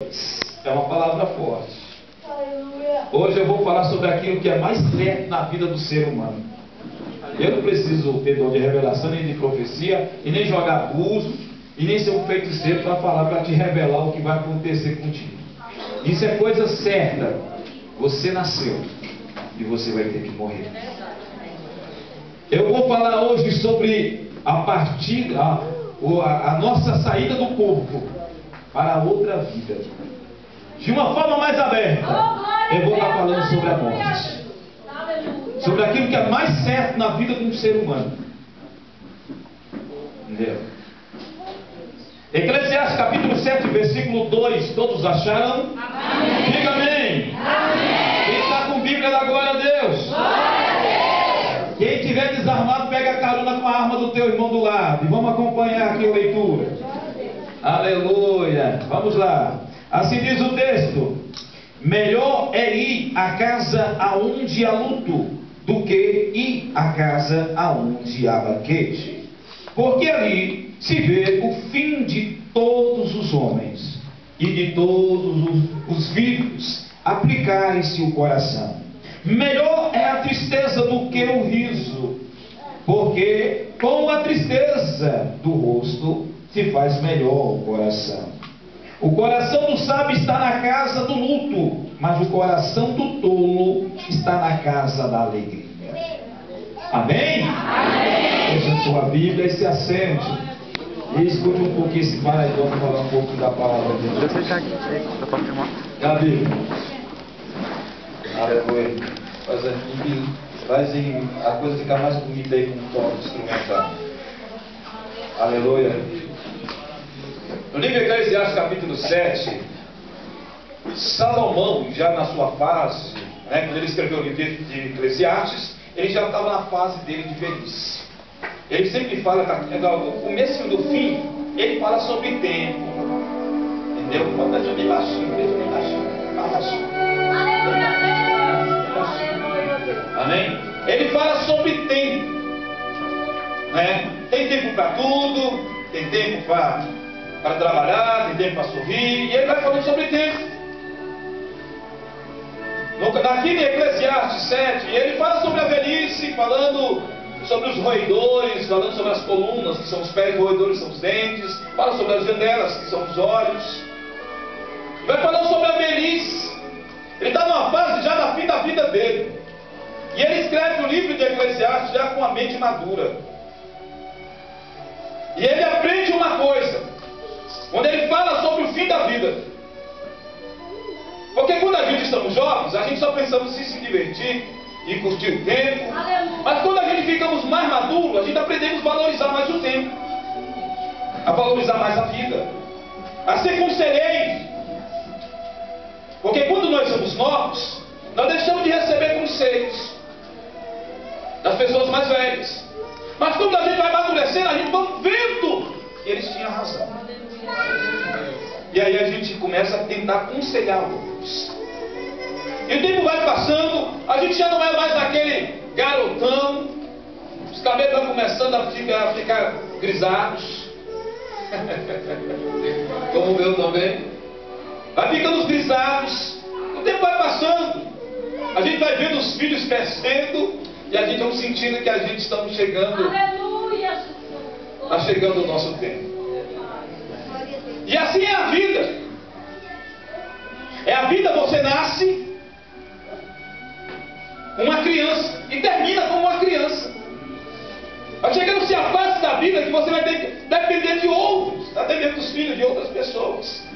É uma palavra forte. Hoje eu vou falar sobre aquilo que é mais certo na vida do ser humano. Eu não preciso ter dom de revelação, nem de profecia, e nem jogar abuso, e nem ser um feiticeiro para falar, para te revelar o que vai acontecer contigo. Isso é coisa certa. Você nasceu e você vai ter que morrer. Eu vou falar hoje sobre a nossa saída do corpo para outra vida. De uma forma mais aberta, eu vou estar falando sobre a morte. Sobre aquilo que é mais certo na vida de um ser humano. Entendeu? Eclesiastes capítulo 7, versículo 2. Todos acharam? Amém. Diga amém. Amém. Quem está com Bíblia, dá glória a Deus. Glória a Deus. Quem estiver desarmado, pega a carona com a arma do teu irmão do lado. E vamos acompanhar aqui a leitura. Aleluia. Vamos lá. Assim diz o texto: melhor é ir à casa aonde há luto do que ir à casa aonde há banquete, porque ali se vê o fim de todos os homens e de todos os vivos aplicarem-se o coração. Melhor é a tristeza do que o riso, porque com a tristeza do rosto se faz melhor o coração. O coração do sábio está na casa do luto, mas o coração do tolo está na casa da alegria. Amém? Amém. Feche a sua Bíblia e se assente. E escute um pouquinho esse paraibano falar um pouco da palavra de Deus. Deixa eu fechar aqui, dá pra filmar? Gabi. Aleluia. Faz a coisa ficar mais bonita aí com o tom instrumental. Aleluia. No livro de Eclesiastes capítulo 7, Salomão, já na sua fase, quando ele escreveu o livro de Eclesiastes, ele já estava na fase dele de velhice. Ele sempre fala, no começo e no fim, ele fala sobre tempo. Entendeu? Fala bem baixinho, bem baixinho. Fala baixinho. Amém? Ele fala sobre tempo. Tem tempo para tudo, tem tempo para trabalhar, tem tempo para sorrir, e ele vai falando sobre tempo. Aqui em Eclesiastes 7, ele fala sobre a velhice, falando sobre os roedores, falando sobre as colunas, que são os pés, os roedores são os dentes, fala sobre as janelas, que são os olhos, vai falando sobre a velhice. Ele está numa fase já da fim da vida dele, e ele escreve o livro de Eclesiastes já com a mente madura, e ele aprende uma coisa, quando ele fala sobre o fim da vida. Porque quando a gente estamos jovens, a gente só pensamos em se divertir e curtir o tempo. Mas quando a gente ficamos mais maduros, a gente aprendemos a valorizar mais o tempo, a valorizar mais a vida, a ser conselheiros. Porque quando nós somos novos, nós deixamos de receber conselhos das pessoas mais velhas. Mas quando a gente vai amadurecendo, a gente vai vendo que eles tinham razão. E aí a gente começa a tentar aconselhar outros. E o tempo vai passando, a gente já não é mais aquele garotão, os cabelos estão começando a ficar grisados. Como o meu também. Vai ficando os grisados. O tempo vai passando, a gente vai vendo os filhos crescendo, e a gente vai sentindo que a gente está chegando. Aleluia! Está chegando o nosso tempo. E assim é a vida. É a vida, você nasce uma criança e termina como uma criança. Vai chegando-se a fase da vida que você vai ter que depender de outros, está dependendo dos filhos de outras pessoas.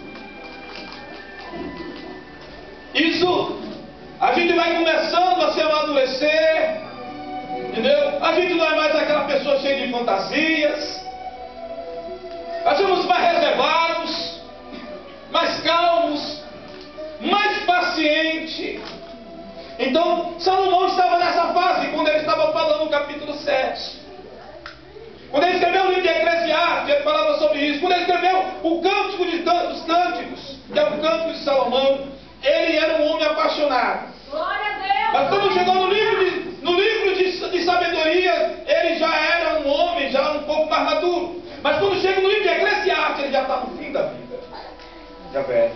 Isso, a gente vai começando a se amadurecer, entendeu? A gente não é mais aquela pessoa cheia de fantasias. Nós somos mais reservados, mais calmos, mais pacientes. Então, Salomão estava nessa fase quando ele estava falando no capítulo 7. Quando ele escreveu o livro de Eclesiastes, ele falava sobre isso. Quando ele escreveu o Cântico dos Cânticos, que é o Cântico de Salomão, ele era um homem apaixonado. Glória a Deus! Mas quando chegou no livro de sabedoria, ele já era um homem, já um pouco mais maduro. Mas quando chega no livro de Eclesiastes, ele já está no fim da vida. Já velho.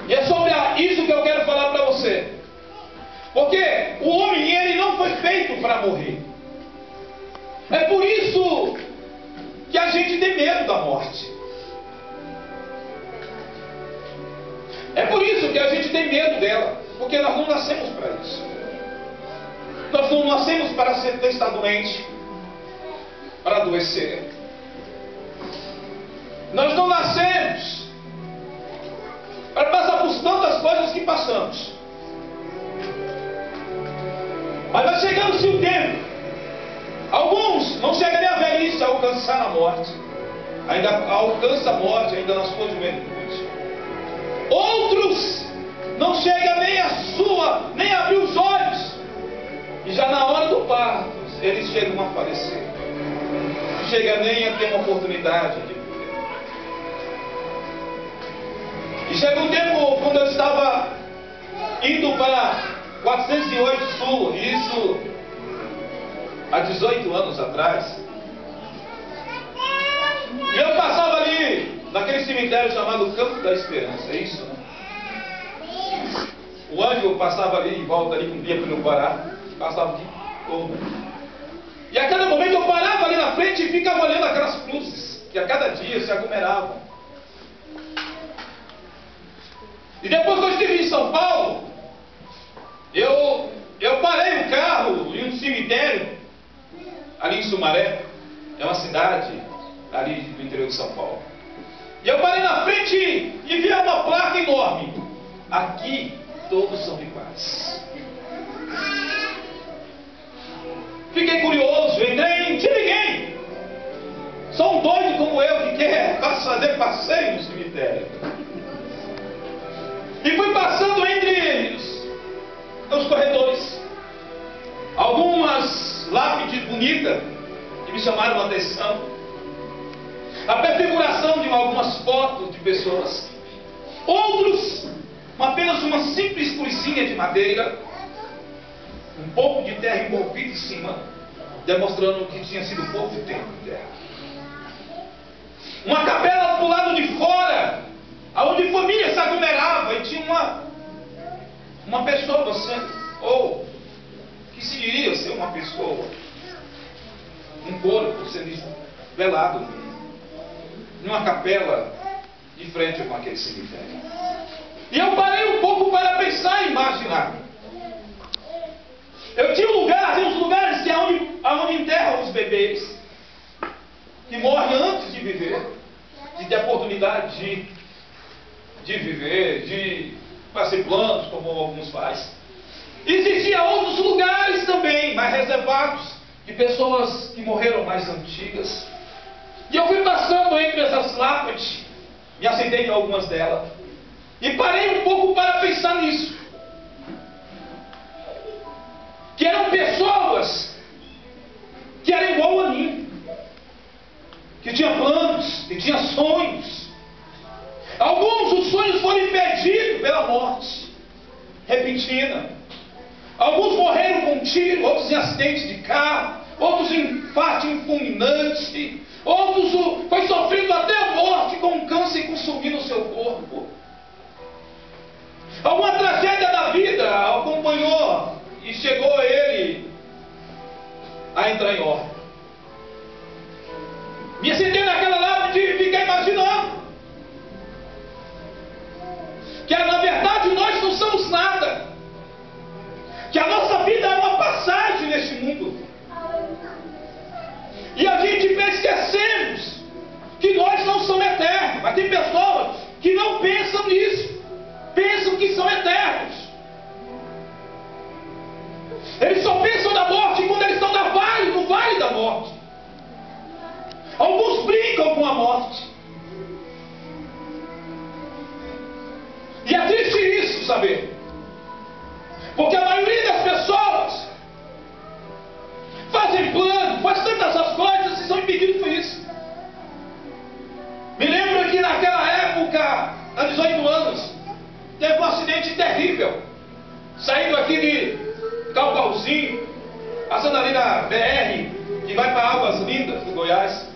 E é sobre isso que eu quero falar para você. Porque o homem, ele não foi feito para morrer. É por isso que a gente tem medo da morte. É por isso que a gente tem medo dela. Porque nós não nascemos para isso. Nós não nascemos para estar doente, para adoecer. Nós não nascemos para passar por tantas coisas que passamos. Mas vai chegando-se o tempo. Alguns não chegam nem à velhice a alcançar a morte. Ainda alcança a morte, ainda na sua juventude. Outros não chegam nem a abrir os olhos. E já na hora do parto, eles chegam a falecer. Não chega nem a ter uma oportunidade de viver. E chega um tempo quando eu estava indo para 408 Sul, isso há 18 anos atrás. E eu passava ali, naquele cemitério chamado Campo da Esperança, é isso, né? O anjo passava ali em volta, ali, com o dia para o Pará, passava aqui todo. E a cada momento eu parava ali na frente e ficava olhando aquelas cruzes, que a cada dia se aglomeravam. E depois que eu estive em São Paulo, eu parei o carro em um cemitério, ali em Sumaré, é uma cidade ali do interior de São Paulo. E eu parei na frente e vi uma placa enorme. Aqui todos são iguais. Fiquei curioso, entrei, não tinha ninguém. Só um doido como eu que quer fazer passeio no cemitério. E fui passando entre os corredores. Algumas lápides bonitas que me chamaram a atenção. A prefiguração de algumas fotos de pessoas. Outros, apenas uma simples cruzinha de madeira, um pouco de terra envolvida em cima, demonstrando que tinha sido pouco tempo de terra. Uma capela do lado de fora, onde família se aglomerava, e tinha uma pessoa docente, ou que se diria ser uma pessoa, um corpo sendo velado numa capela de frente com aquele cemitério. E eu parei um pouco para pensar e imaginar. Eu tinha uns lugares que é onde enterram os bebês que morrem antes de viver, de ter a oportunidade de viver, de fazer planos, como alguns fazem. Existiam outros lugares também, mais reservados, de pessoas que morreram mais antigas. E eu fui passando entre essas lápides, me assentei em algumas delas, e parei um pouco para pensar nisso. Que eram pessoas que eram igual a mim, que tinham planos, que tinham sonhos. Alguns os sonhos foram impedidos pela morte repentina. Alguns morreram com um tiro, outros em acidente de carro, outros em infarto fulminante, outros foi sofrendo até a morte com um câncer consumindo o seu corpo. Alguma tragédia da vida acompanhou e chegou a ele a entrar em ordem. Me sentei naquela lápide e fiquei imaginando que na verdade nós não somos nada, que a nossa vida é uma passagem neste mundo, e a gente esquecemos que nós não somos eternos. Mas tem pessoas que não pensam nisso, pensam que são eternos. Eles só pensam na morte quando eles estão no vale da morte. Alguns brincam com a morte. E é triste isso, saber. Porque a maioria das pessoas fazem plano, faz tantas as coisas e são impedidos por isso. Me lembro que naquela época, há 18 anos, teve um acidente terrível. Saindo aqui de Calcauzinho, passando ali na BR, que vai para Águas Lindas, do Goiás.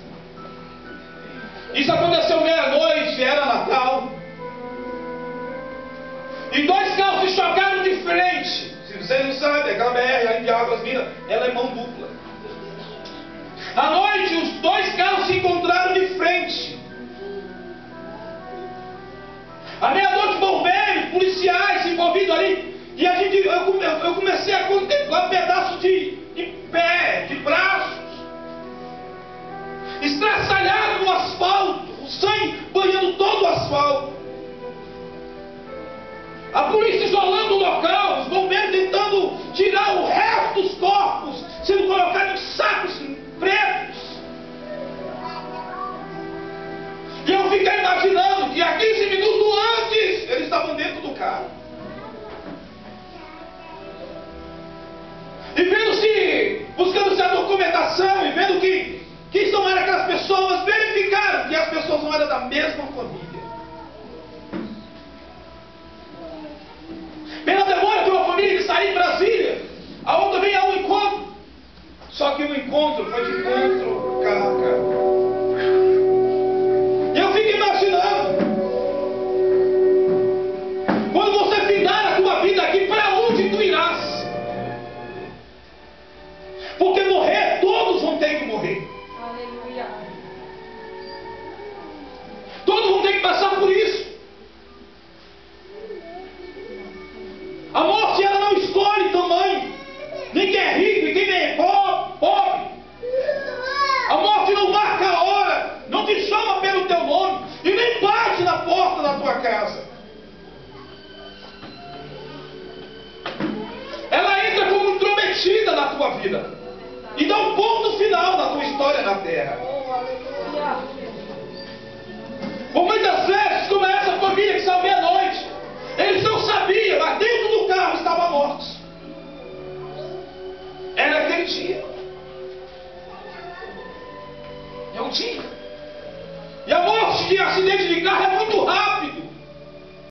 Isso aconteceu meia-noite, era Natal. E dois carros se chocaram de frente. Se vocês não sabem, aquela BR ali de Águas Minas, ela é mão dupla. À noite, os dois carros se encontraram de frente. À meia-noite, bombeiros, policiais envolvidos ali. E eu comecei a contemplar pedaços de pé, de braços, estraçalhado no asfalto, o sangue banhando todo o asfalto. A polícia isolando o local, os bombeiros tentando tirar o resto dos corpos, sendo colocados em sacos pretos. E eu fiquei imaginando que a 15 minutos antes eles estavam dentro do carro. E buscando-se a documentação e vendo quem são aquelas pessoas, verificaram que as pessoas não eram da mesma família. Pela demora de uma família que saiu de Brasília, a outra vem ao encontro. Só que o encontro foi de encontro cara a cara. E eu fico imaginando, quando você findar a tua vida aqui, para onde tu irás? Porque morrer, todos vão ter que morrer. Aleluia. Todos vão ter que passar por isso. A morte, ela não escolhe tamanho, nem quem é rico, nem quem é pobre. A morte não marca a hora, não te chama pelo teu nome e nem bate na porta da tua casa. Ela entra como intrometida na tua vida e dá um ponto final na tua história na terra. Por muitas vezes, como é essa família que saiu meia-noite, eles não sabiam, mas dentro do carro estavam mortos. Era aquele dia. É um dia. E a morte de acidente de carro